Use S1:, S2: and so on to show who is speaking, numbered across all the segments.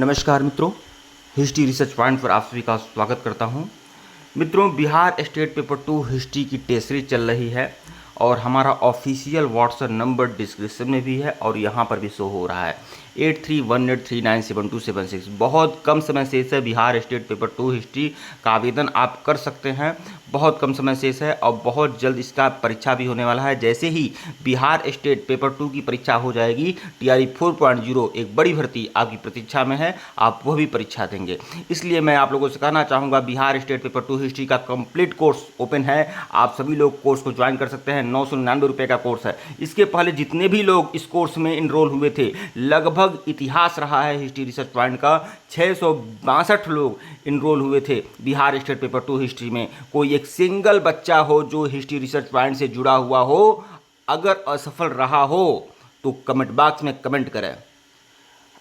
S1: नमस्कार मित्रों, history research point पर आप सभी का स्वागत करता हूं। मित्रों, बिहार स्टेट पेपर 2 हिस्ट्री की टेस्ट सीरीज चल रही है और हमारा ऑफिशियल व्हाट्सएप नंबर डिस्क्रिप्शन में भी है और यहाँ पर भी शो हो रहा है 8318397276। बहुत कम समय शेष है। बिहार स्टेट पेपर 2 हिस्ट्री का आवेदन आप कर सकते हैं। बहुत कम समय शेष है और बहुत जल्द इसका परीक्षा भी होने वाला है। जैसे ही बिहार स्टेट पेपर 2 की परीक्षा हो जाएगी, TRE 4.0 एक बड़ी भर्ती आपकी प्रतीक्षा में है, आप वह भी परीक्षा देंगे। इसलिए मैं आप लोगों से कहना चाहूँगा, बिहार स्टेट पेपर 2 हिस्ट्री का कंप्लीट कोर्स ओपन है। आप सभी लोग कोर्स को ज्वाइन कर सकते हैं। 999 रुपये का कोर्स है। इसके पहले जितने भी लोग इस कोर्स में इनरोल हुए थे, लगभग इतिहास रहा है हिस्ट्री रिसर्च पॉइंट का, 662 लोग इनरोल हुए थे बिहार स्टेट पेपर 2 हिस्ट्री में। कोई एक सिंगल बच्चा हो जो हिस्ट्री रिसर्च पॉइंट से जुड़ा हुआ हो, अगर असफल रहा हो तो कमेंट बॉक्स में कमेंट करें।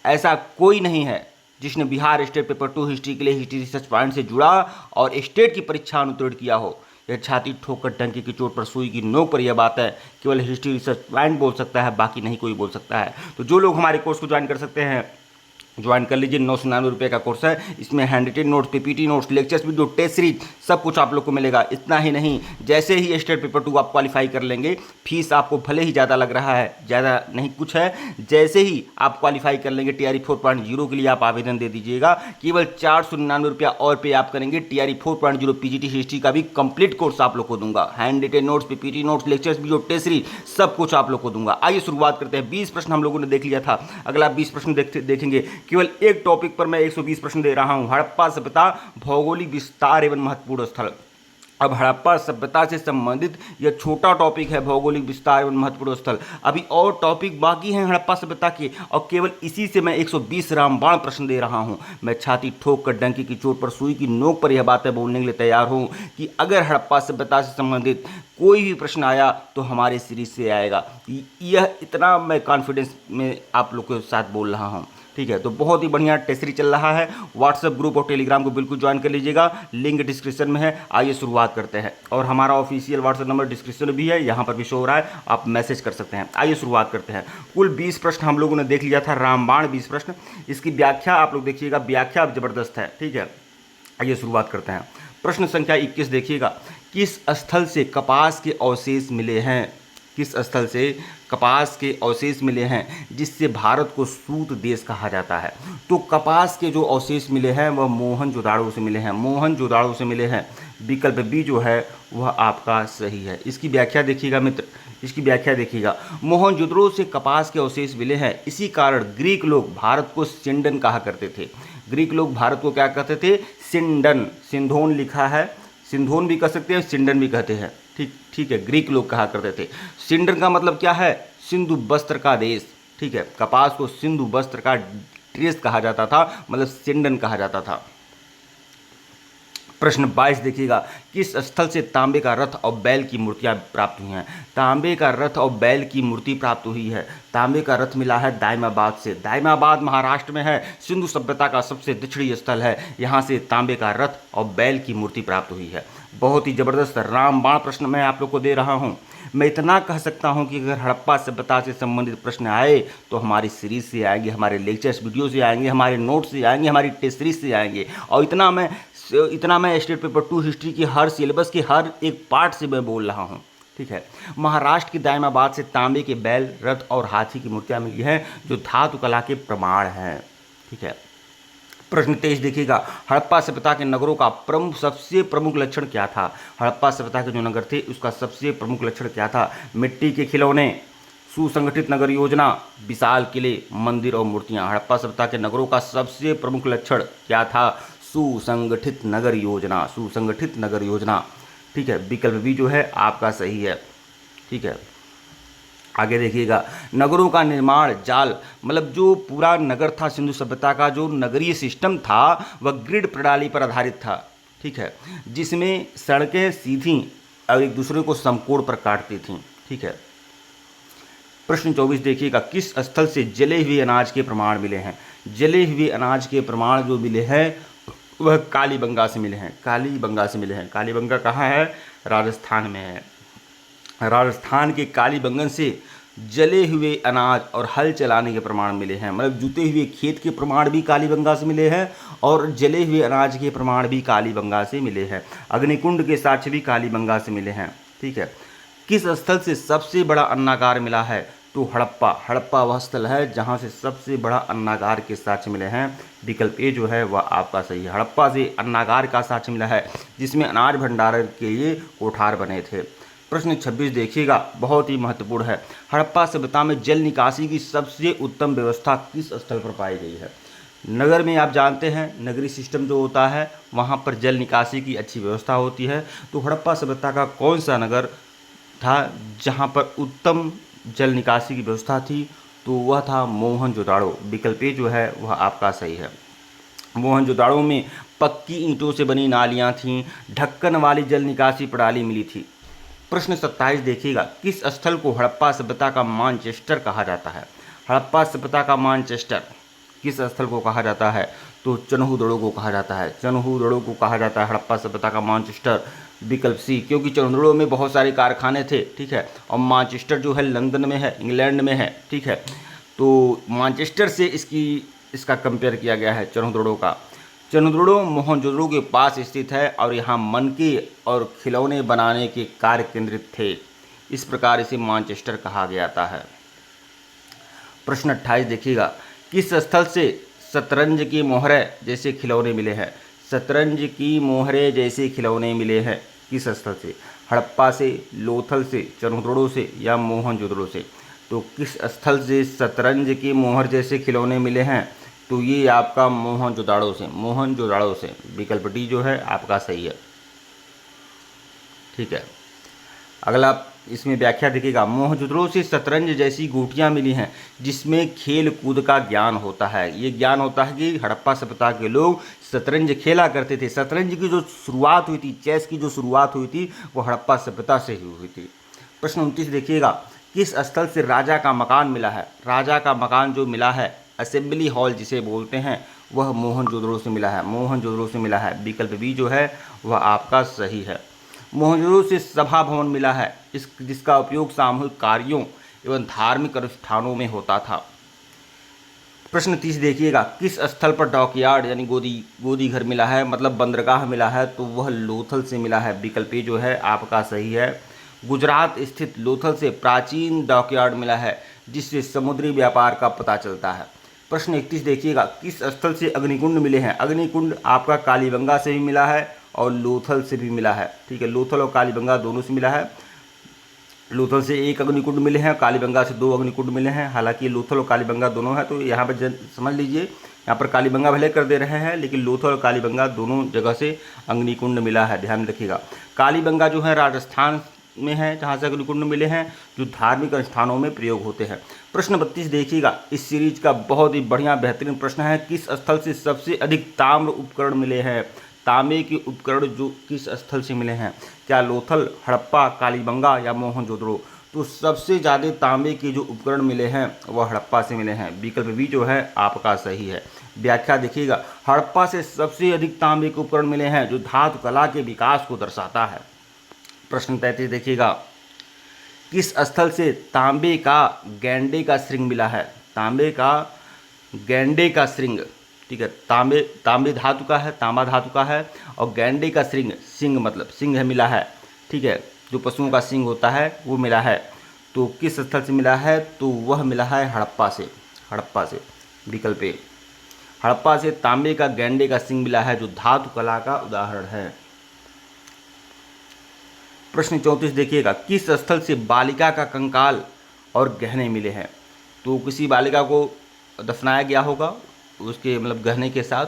S1: ऐसा कोई नहीं है जिसने बिहार स्टेट पेपर 2 हिस्ट्री के लिए हिस्ट्री रिसर्च पॉइंट से जुड़ा और स्टेट की परीक्षा अनुत्तीर्ण किया हो। यह छाती ठोकर डंके की चोट पर सुई की नोक पर यह बात है, केवल हिस्ट्री रिसर्च पॉइंट बोल सकता है, बाकी नहीं कोई बोल सकता है। तो जो लोग हमारे कोर्स को ज्वाइन कर सकते हैं, ज्वाइन कर लीजिए। 999 रुपये का कोर्स है। इसमें hand written notes, PPT notes, lectures, video, test series सब कुछ आप लोग को मिलेगा। इतना ही नहीं, जैसे ही स्टेट पेपर 2 आप क्वालिफाई कर लेंगे, फीस आपको भले ही ज़्यादा लग रहा है, ज़्यादा नहीं कुछ है, जैसे ही आप क्वालिफाई कर लेंगे TRE 4.0 के लिए आप आवेदन दे दीजिएगा। केवल 499 रुपया और पे आप करेंगे, TRE 4.0 PGT हिस्ट्री का भी कंप्लीट कोर्स आप लोग को दूंगा। Hand written notes, PPT notes, lectures, video, test series सब कुछ आप लोग को दूंगा। आइए शुरुआत करते हैं। 20 प्रश्न हम लोगों ने देख लिया था। अगला 20 प्रश्न देखेंगे। केवल एक टॉपिक पर मैं 120 प्रश्न दे रहा हूं। हड़प्पा सभ्यता, भौगोलिक विस्तार एवं महत्वपूर्ण स्थल। अब हड़प्पा सभ्यता से संबंधित यह छोटा टॉपिक है, भौगोलिक विस्तार एवं महत्वपूर्ण स्थल। अभी और टॉपिक बाकी हैं हड़प्पा सभ्यता के, और केवल इसी से मैं 120 रामबाण प्रश्न दे रहा हूं। मैं छाती ठोक कर डंकी की चोट पर सुई की नोक पर यह बातें बोलने के लिए तैयार हूं कि अगर हड़प्पा सभ्यता से संबंधित कोई भी प्रश्न आया तो हमारे सीरीज से आएगा। यह इतना मैं कॉन्फिडेंस में आप लोग के साथ बोल रहा हूँ। ठीक है, तो बहुत ही बढ़िया टेस्ट सीरीज चल रहा है। व्हाट्सएप ग्रुप और टेलीग्राम को बिल्कुल ज्वाइन कर लीजिएगा, लिंक डिस्क्रिप्शन में है। आइए शुरुआत करते हैं। और हमारा ऑफिशियल व्हाट्सएप नंबर डिस्क्रिप्शन में भी है, यहाँ पर भी शो हो रहा है, आप मैसेज कर सकते हैं। आइए शुरुआत करते हैं। कुल 20 प्रश्न हम लोगों ने देख लिया था, रामबाण 20 प्रश्न। इसकी व्याख्या आप लोग देखिएगा, व्याख्या जबरदस्त है। ठीक है, आइए शुरुआत करते हैं। प्रश्न संख्या 21 देखिएगा। किस स्थल से कपास के अवशेष मिले हैं? किस स्थल से कपास के अवशेष मिले हैं जिससे भारत को सूत देश कहा जाता है? तो कपास के जो अवशेष मिले हैं वह मोहनजोदाड़ो से मिले हैं। मोहनजोदाड़ो से मिले हैं। विकल्प बी जो है वह आपका सही है। इसकी व्याख्या देखिएगा मित्र, इसकी व्याख्या देखिएगा। मोहनजोदड़ो से कपास के अवशेष मिले हैं, इसी कारण ग्रीक लोग भारत को सिंडन कहा करते थे। ग्रीक लोग भारत को क्या कहते थे? सिंडन। सिंधोन लिखा है, सिंधोन भी कह सकते हैं, सिंडन भी कहते हैं। ठीक है, ग्रीक लोग कहा करते थे। सिंडन का मतलब क्या है? सिंधु वस्त्र का देश। ठीक है, कपास को सिंधु वस्त्र का देश कहा जाता था, मतलब सिंडन कहा जाता था। प्रश्न 22 देखिएगा। किस स्थल से तांबे का रथ और बैल की मूर्तियां प्राप्त हुई हैं? तांबे का रथ और बैल की मूर्ति प्राप्त हुई है। तांबे का रथ मिला है दाइमाबाद से। दाइमाबाद महाराष्ट्र में है, सिंधु सभ्यता का सबसे दक्षिणी स्थल है। यहाँ से तांबे का रथ और बैल की मूर्ति प्राप्त हुई है। बहुत ही जबरदस्त रामबाण प्रश्न मैं आप लोग को दे रहा हूँ। मैं इतना कह सकता हूँ कि अगर हड़प्पा सभ्यता से संबंधित प्रश्न आए तो हमारी सीरीज से आएंगे, हमारे लेक्चर्स वीडियो से आएंगे, हमारे नोट्स से आएंगे, हमारी टेस्ट सीरीज से आएंगे। और इतना मैं स्टेट पेपर 2 हिस्ट्री की हर सिलेबस के हर एक पार्ट से मैं बोल रहा हूँ। ठीक है, महाराष्ट्र की दाइमाबाद से तांबे के बैल, रथ और हाथी की मूर्तियाँ मिली हैं जो धातु कला के प्रमाण हैं। ठीक है, प्रश्न 23 देखिएगा। हड़प्पा सभ्यता के नगरों का सबसे प्रमुख लक्षण क्या था? हड़प्पा सभ्यता के जो नगर थे उसका सबसे प्रमुख लक्षण क्या था? मिट्टी के खिलौने, सुसंगठित नगर योजना, विशाल किले, मंदिर और मूर्तियां। हड़प्पा सभ्यता के नगरों का सबसे प्रमुख लक्षण क्या था? सुसंगठित नगर योजना। सुसंगठित नगर योजना। ठीक है, विकल्प भी जो है आपका सही है। ठीक है, आगे देखिएगा। नगरों का निर्माण जाल, मतलब जो पूरा नगर था, सिंधु सभ्यता का जो नगरीय सिस्टम था वह ग्रिड प्रणाली पर आधारित था। ठीक है, जिसमें सड़कें सीधी और एक दूसरे को समकोण पर काटती थीं। ठीक है, प्रश्न 24 देखिएगा। किस स्थल से जले हुए अनाज के प्रमाण मिले हैं? जले हुए अनाज के प्रमाण जो मिले हैं वह कालीबंगा से मिले हैं। कालीबंगा से मिले हैं। कालीबंगा कहाँ है? राजस्थान में है। राजस्थान के कालीबंगन से जले हुए अनाज और हल चलाने के प्रमाण मिले हैं, मतलब जुते हुए खेत के प्रमाण भी कालीबंगा से मिले हैं और जले हुए अनाज के प्रमाण भी कालीबंगा से मिले हैं। अग्निकुंड के साक्ष्य भी कालीबंगा से मिले हैं। ठीक है, किस स्थल से सबसे बड़ा अन्नागार मिला है? तो हड़प्पा। हड़प्पा वह स्थल है जहाँ से सबसे बड़ा अन्नागार के साक्ष्य मिले हैं। विकल्प ए जो है वह आपका सही है। हड़प्पा से अन्नागार का साक्ष्य मिला है जिसमें अनाज भंडारण के लिए कोठार बने थे। प्रश्न 26 देखिएगा, बहुत ही महत्वपूर्ण है। हड़प्पा सभ्यता में जल निकासी की सबसे उत्तम व्यवस्था किस स्थल पर पाई गई है? नगर में आप जानते हैं नगरीय सिस्टम जो होता है वहाँ पर जल निकासी की अच्छी व्यवस्था होती है। तो हड़प्पा सभ्यता का कौन सा नगर था जहाँ पर उत्तम जल निकासी की व्यवस्था थी? तो वह था मोहनजोदाड़ो। विकल्प ए जो है वह आपका सही है। मोहनजोदाड़ो में पक्की ईंटों से बनी नालियाँ थीं, ढक्कन वाली जल निकासी प्रणाली मिली थी। प्रश्न 27 देखिएगा, किस स्थल को हड़प्पा सभ्यता का मानचेस्टर कहा जाता है? हड़प्पा सभ्यता का मानचेस्टर किस स्थल को कहा जाता है? तो चन्हुदड़ो को कहा जाता है। चन्हुदड़ो को कहा जाता है हड़प्पा सभ्यता का मानचेस्टर। विकल्प सी, क्योंकि चन्हुदड़ो में बहुत सारे कारखाने थे। ठीक है, और मानचेस्टर जो है लंदन में है, इंग्लैंड में है। ठीक है, तो मानचेस्टर से इसका कंपेयर किया गया है चन्हुदड़ो का। चन्हुदड़ो मोहनजोदड़ो के पास स्थित है और यहाँ मनके और खिलौने बनाने के कार्य केंद्रित थे। इस प्रकार इसे मानचेस्टर कहा जाता है। प्रश्न 28 देखिएगा, किस स्थल से शतरंज की मोहरे जैसे खिलौने मिले हैं? शतरंज की मोहरे जैसे खिलौने मिले हैं किस स्थल से? हड़प्पा से, लोथल से, चन्हुदड़ो से या मोहनजोदड़ो से? तो किस स्थल से शतरंज की मोहर जैसे खिलौने मिले हैं? तो ये आपका मोहनजोदाड़ो से। मोहनजोदाड़ो से। विकल्प डी जो है आपका सही है। ठीक है, अगला इसमें व्याख्या देखिएगा, मोहनजोदड़ो से शतरंज जैसी गोटियां मिली हैं जिसमें खेल कूद का ज्ञान होता है। ये ज्ञान होता है कि हड़प्पा सभ्यता के लोग शतरंज खेला करते थे। शतरंज की जो शुरुआत हुई थी, चेस की जो शुरुआत हुई थी, वो हड़प्पा सभ्यता से ही हुई थी। प्रश्न 29 देखिएगा, किस स्थल से राजा का मकान मिला है? राजा का मकान जो मिला है, असेंबली हॉल जिसे बोलते हैं, वह मोहनजोदड़ो से मिला है। मोहनजोदड़ो से मिला है। विकल्प बी जो है वह आपका सही है। मोहनजोदड़ो से सभा भवन मिला है जिसका उपयोग सामूहिक कार्यों एवं धार्मिक अनुष्ठानों में होता था। प्रश्न 30 देखिएगा, किस स्थल पर डॉकयार्ड यानी गोदी घर मिला है, मतलब बंदरगाह मिला है? तो वह लोथल से मिला है। विकल्प ए जो है आपका सही है। गुजरात स्थित लोथल से प्राचीन डॉकयार्ड मिला है जिससे समुद्री व्यापार का पता चलता है। प्रश्न 31 देखिएगा, किस स्थल से अग्निकुंड मिले हैं? अग्निकुंड आपका कालीबंगा से भी मिला है और लोथल से भी मिला है। ठीक है, लोथल और कालीबंगा दोनों से मिला है। लोथल से एक अग्निकुंड मिले हैं, कालीबंगा से 2 अग्निकुंड मिले हैं। हालांकि लोथल और कालीबंगा दोनों है, तो यहाँ पर समझ लीजिए, यहाँ पर कालीबंगा भले कर दे रहे हैं लेकिन लोथल और कालीबंगा दोनों जगह से अग्निकुंड मिला है, ध्यान रखिएगा। कालीबंगा जो है राजस्थान में है जहाँ से अग्निकुंड मिले हैं, जो धार्मिक अनुष्ठानों में प्रयोग होते हैं। प्रश्न 32 देखिएगा, इस सीरीज का बहुत ही बढ़िया बेहतरीन प्रश्न है, किस स्थल से सबसे अधिक ताम्र उपकरण मिले हैं? तांबे के उपकरण जो किस स्थल से मिले हैं? क्या लोथल, हड़प्पा, कालीबंगा या मोहनजोदड़ो? तो सबसे ज़्यादा तांबे के जो उपकरण मिले हैं वह हड़प्पा से मिले हैं। विकल्प बी जो है आपका सही है। व्याख्या देखिएगा, हड़प्पा से सबसे अधिक तांबे के उपकरण मिले हैं जो धातु कला के विकास को दर्शाता है। प्रश्न 33 देखिएगा, किस स्थल से तांबे का गैंडे का श्रृंग मिला है? तांबे का गैंडे का श्रृंग, ठीक है, तांबे धातु का है, तांबा धातु का है, और गैंडे का श्रृंग, सिंग मतलब सिंग है, मिला है। ठीक है, जो पशुओं का सिंग होता है वो मिला है। तो किस स्थल से मिला है? तो वह मिला है हड़प्पा से। हड़प्पा से। विकल्प ए, हड़प्पा से तांबे का गैंडे का सिंग मिला है जो धातु कला का उदाहरण है। प्रश्न 34 देखिएगा, किस स्थल से बालिका का कंकाल और गहने मिले हैं? तो किसी बालिका को दफनाया गया होगा उसके मतलब गहने के साथ,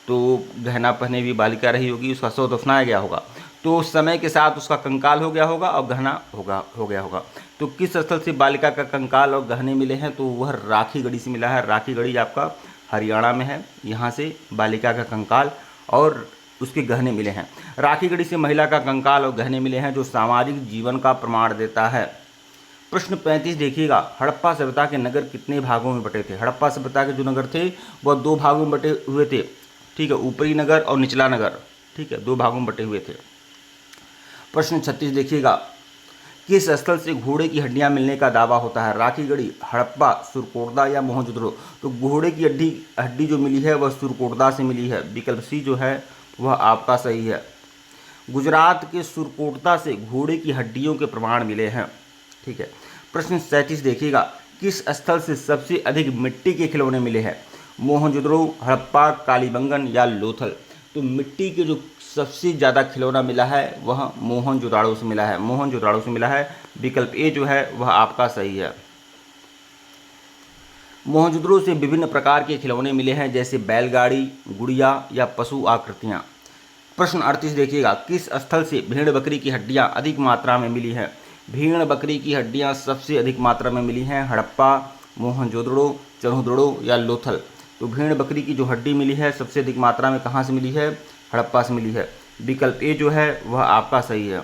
S1: तो गहना पहने हुई बालिका रही होगी, उसका शव दफनाया गया होगा, तो समय के साथ उसका कंकाल हो गया होगा और गहना हो गया होगा। तो किस स्थल से बालिका का कंकाल और गहने मिले हैं? तो वह राखीगढ़ी से मिला है। राखीगढ़ी आपका हरियाणा में है, यहाँ से बालिका का कंकाल और उसके गहने मिले हैं। राखीगढ़ी से महिला का कंकाल और गहने मिले हैं जो सामाजिक जीवन का प्रमाण देता है। प्रश्न 35 देखिएगा, हड़प्पा सभ्यता के नगर कितने भागों में बटे थे? हड़प्पा सभ्यता के जो नगर थे वह 2 भागों में बटे हुए थे। ठीक है, ऊपरी नगर और निचला नगर। ठीक है, 2 भागों में बटे हुए थे। प्रश्न 36 देखिएगा, किस स्थल से घोड़े की हड्डियां मिलने का दावा होता है? राखीगढ़ी, हड़प्पा, सुरकोटदा या मोहनजोदड़ो? तो घोड़े की हड्डी जो मिली है वह सुरकोटदा से मिली है। विकल्प सी जो है वह आपका सही है। गुजरात के सुरकोटदा से घोड़े की हड्डियों के प्रमाण मिले हैं। ठीक है। प्रश्न 37 देखिएगा, किस स्थल से सबसे अधिक मिट्टी के खिलौने मिले हैं? मोहनजोदड़ो, हड़प्पा, कालीबंगन या लोथल? तो मिट्टी के जो सबसे ज़्यादा खिलौना मिला है वह मोहनजोदड़ो से मिला है। मोहनजोदड़ो से मिला है। विकल्प ए जो है वह आपका सही है। मोहनजोदड़ो से विभिन्न प्रकार के खिलौने मिले हैं, जैसे बैलगाड़ी, गुड़िया या पशु आकृतियाँ। प्रश्न 38 देखिएगा, किस स्थल से भेड़ बकरी की हड्डियाँ अधिक मात्रा में मिली हैं? भेड़ बकरी की हड्डियाँ सबसे अधिक मात्रा में मिली हैं हड़प्पा, मोहनजोदड़ो, चन्हुदड़ो या लोथल? तो भेड़ बकरी की जो हड्डी मिली है सबसे अधिक मात्रा में कहाँ से मिली है? हड़प्पा से मिली है। विकल्प ए जो है वह आपका सही है।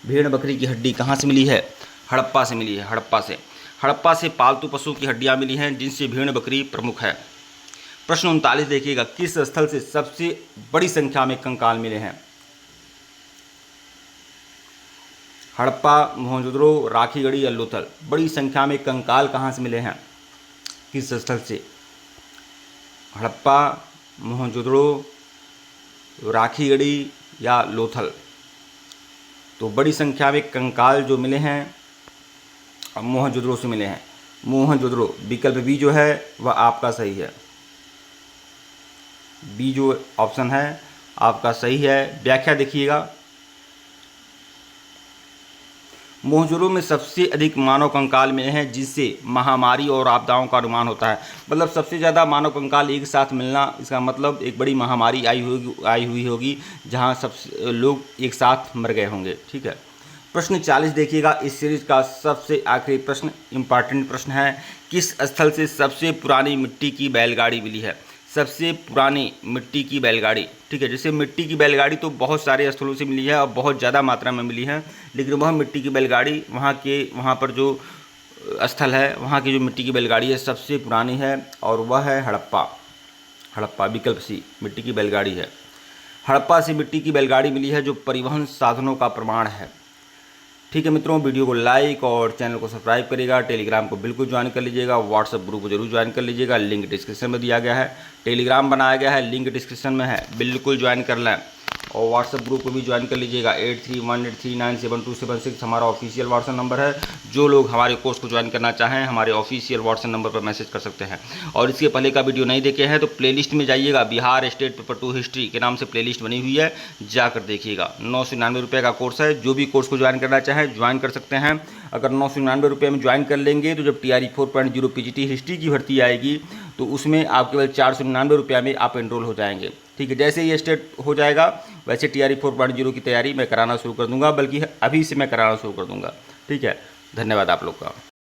S1: भेड़ बकरी की हड्डी कहाँ से मिली है? हड़प्पा से मिली है। हड़प्पा से पालतू पशु की हड्डियाँ मिली हैं, जिनसे भेड़ बकरी प्रमुख है। प्रश्न 39 देखिएगा, किस स्थल से सबसे बड़ी संख्या में कंकाल मिले हैं? हड़प्पा, मोहनजोदड़ो, राखीगढ़ी या लोथल? बड़ी संख्या में कंकाल कहाँ से मिले हैं? किस स्थल से? हड़प्पा, मोहनजोदड़ो, राखीगढ़ी या लोथल? तो बड़ी संख्या में कंकाल जो मिले हैं अब मोहनजोदड़ो से मिले हैं। मोहनजोदड़ो। विकल्प बी जो है वह आपका सही है। बी जो ऑप्शन है आपका सही है। व्याख्या देखिएगा, मोहनजोदड़ो में सबसे अधिक मानव कंकाल मिले हैं, जिससे महामारी और आपदाओं का अनुमान होता है। मतलब सबसे ज़्यादा मानव कंकाल एक साथ मिलना, इसका मतलब एक बड़ी महामारी आई हुई होगी, जहां सब लोग एक साथ मर गए होंगे। ठीक है। प्रश्न 40 देखिएगा, इस सीरीज का सबसे आखिरी प्रश्न, इंपॉर्टेंट प्रश्न है, किस स्थल से सबसे पुरानी मिट्टी की बैलगाड़ी मिली है? सबसे पुरानी मिट्टी की बैलगाड़ी। ठीक है। जैसे मिट्टी की बैलगाड़ी तो बहुत सारे स्थलों से मिली है और बहुत ज़्यादा मात्रा में मिली है, लेकिन वह मिट्टी की बैलगाड़ी वहाँ पर जो स्थल है, वहाँ की जो मिट्टी की बैलगाड़ी है सबसे पुरानी है, और वह है हड़प्पा। विकल्प सी, मिट्टी की बैलगाड़ी है। हड़प्पा से मिट्टी की बैलगाड़ी मिली है, जो परिवहन साधनों का प्रमाण है। ठीक है मित्रों, वीडियो को लाइक और चैनल को सब्सक्राइब करिएगा। टेलीग्राम को बिल्कुल ज्वाइन कर लीजिएगा। व्हाट्सएप ग्रुप को जरूर ज्वाइन कर लीजिएगा। लिंक डिस्क्रिप्शन में दिया गया है। टेलीग्राम बनाया गया है, लिंक डिस्क्रिप्शन में है, बिल्कुल ज्वाइन कर लें। और व्हाट्सएप ग्रुप को भी ज्वाइन कर लीजिएगा। 8318397276 हमारा ऑफिशियल व्हाट्सएप नंबर है। जो लोग हमारे कोर्स को ज्वाइन करना चाहें, हमारे ऑफिशियल व्हाट्सएप नंबर पर मैसेज कर सकते हैं। और इसके पहले का वीडियो नहीं देखे हैं तो प्लेलिस्ट में जाइएगा, बिहार स्टेट पेपर 2 हिस्ट्री के नाम से प्लेलिस्ट बनी हुई है, जाकर देखिएगा। 999 रुपये का कोर्स है। जो भी कोर्स को ज्वाइन करना चाहें ज्वाइन कर सकते हैं। अगर 999 रुपये में ज्वाइन कर लेंगे तो जब TRE 4.0 PGT हिस्ट्री की भर्ती आएगी तो उसमें आप केवल 499 रुपये में आप एनरोल हो जाएंगे। ठीक है। जैसे ही स्टेट हो जाएगा वैसे TRE 4.0 की तैयारी मैं कराना शुरू कर दूंगा, बल्कि अभी से मैं कराना शुरू कर दूंगा। ठीक है। धन्यवाद आप लोग का।